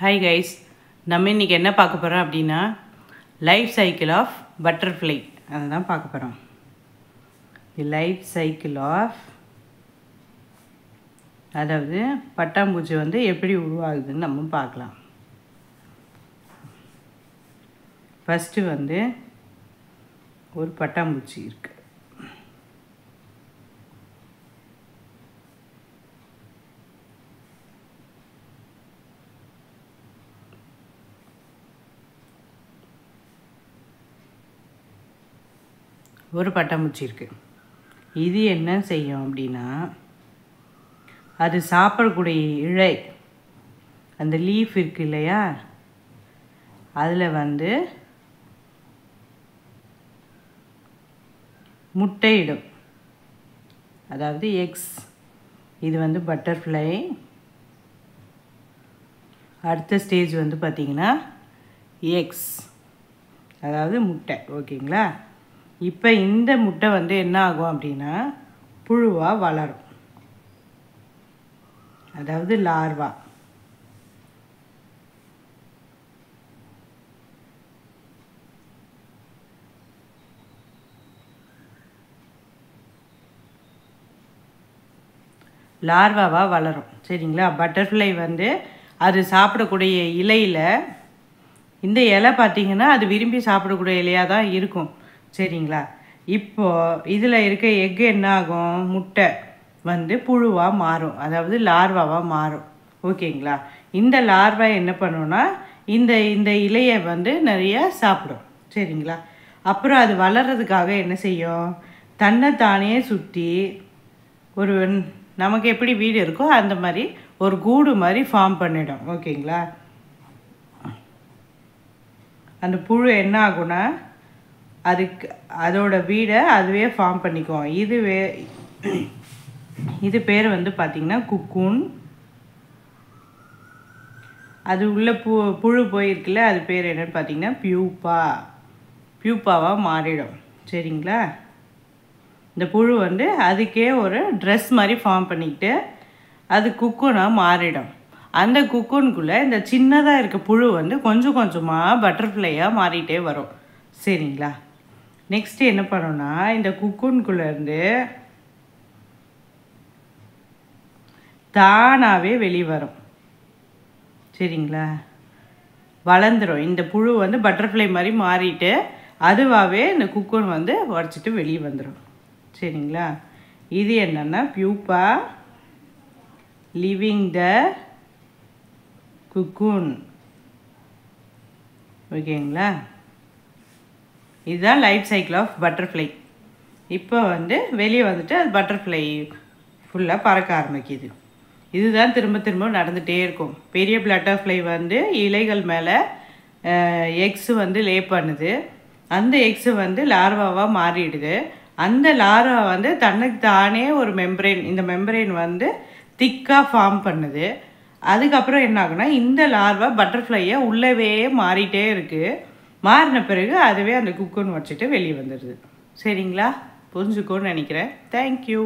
Hi guys, நம்ம இன்றைக்கி என்ன பார்க்க போகிறோம் அப்படின்னா லைஃப் சைக்கிள் ஆஃப் பட்டர்ஃப்ளை அதை தான் பார்க்க போகிறோம். தி லைஃப் சைக்கிள் ஆஃப், அதாவது பட்டாம்பூச்சி வந்து எப்படி உருவாகுதுன்னு நம்ம பார்க்கலாம். ஃபஸ்ட்டு வந்து ஒரு பட்டாம்பூச்சி இருக்குது. ஒரு பட்டாம்பூச்சி இருக்குது. இது என்ன செய்யும் அப்படின்னா, அது சாப்பிடக்கூடிய இழை, அந்த லீஃப் இருக்கு இல்லையா, அதில் வந்து முட்டையிடும், அதாவது எக்ஸ். இது வந்து பட்டர்ஃப்ளை. அடுத்த ஸ்டேஜ் வந்து பார்த்திங்கன்னா எக்ஸ், அதாவது முட்டை. ஓகேங்களா? இப்போ இந்த முட்டை வந்து என்ன ஆகும் அப்படின்னா புழுவாக வளரும், அதாவது லார்வா. லார்வாவாக வளரும். சரிங்களா? பட்டர்ஃப்ளை வந்து அது சாப்பிடக்கூடிய இலையில், இந்த இலை பார்த்திங்கன்னா அது விரும்பி சாப்பிடக்கூடிய இலையாக தான் இருக்கும். சரிங்களா? இப்போது இதில் இருக்க எக்கு என்ன ஆகும், முட்டை வந்து புழுவாக மாறும், அதாவது லார்வாவாக மாறும். ஓகேங்களா? இந்த லார்வா என்ன பண்ணுன்னா இந்த இந்த இலையை வந்து நிறைய சாப்பிடும். சரிங்களா? அப்புறம் அது வளர்கிறதுக்காக என்ன செய்யும், தன்னை தானே சுற்றி ஒரு, நமக்கு எப்படி வீடு இருக்கோ அந்த மாதிரி ஒரு கூடு மாதிரி ஃபார்ம் பண்ணிடும். ஓகேங்களா? அந்த புழு என்ன ஆகும்னா அதுக்கு அதோட வீடை அதுவே ஃபார்ம் பண்ணிக்கும். இது பேர் வந்து பார்த்திங்கன்னா குக்கூன். அது உள்ள புழு போயிருக்குல்ல, அது பேர் என்னன்னு பார்த்திங்கன்னா பியூப்பாவாக மாறிடும். சரிங்களா? இந்த புழு வந்து அதுக்கே ஒரு ட்ரெஸ் மாதிரி ஃபார்ம் பண்ணிக்கிட்டு அது குக்கூனாக மாறிடும். அந்த குக்கூனுக்குள்ளே இந்த சின்னதாக இருக்க புழு வந்து கொஞ்சம் கொஞ்சமாக பட்டர்ஃப்ளையாக மாறிட்டே வரும். சரிங்களா? நெக்ஸ்ட்டு என்ன பண்ணோன்னா, இந்த குக்கூனுக்குள்ளேருந்து தானாகவே வெளியே வரும். சரிங்களா? வளர்ந்துடும். இந்த புழு வந்து பட்டர்ஃப்ளை மாதிரி மாறிட்டு அதுவாகவே இந்த குக்கூன் வந்து உடச்சிட்டு வெளியே வந்துடும். சரிங்களா? இது என்னென்னா பியூப்பா லிவிங் த குக்கூன். ஓகேங்களா? இதுதான் லைஃப் சைக்கிள் ஆஃப் பட்டர்ஃப்ளை. இப்போ வந்து வெளியே வந்துட்டு அது பட்டர்ஃப்ளை ஃபுல்லாக பறக்க ஆரம்பிக்குது. இதுதான் திரும்ப திரும்ப நடந்துகிட்டே இருக்கும். பெரிய பட்டர்ஃப்ளை வந்து இலைகள் மேலே எக்ஸு வந்து லே பண்ணுது. அந்த எக்ஸு வந்து லார்வாவாக மாறிடுது. அந்த லார்வா வந்து தனக்கு தானே ஒரு மெம்பரேன், இந்த மெம்பரேன் வந்து திக்காக ஃபார்ம் பண்ணுது. அதுக்கப்புறம் என்ன ஆகுனா, இந்த லார்வா பட்டர்ஃப்ளையை உள்ளவே மாறிட்டே இருக்குது. மாறின பிறகு அதுவே அந்த குக்கூன் வச்சுட்டு வெளியே வந்துடுது. சரிங்களா? புரிஞ்சுக்கோன்னு நினைக்கிறேன். தேங்க்யூ.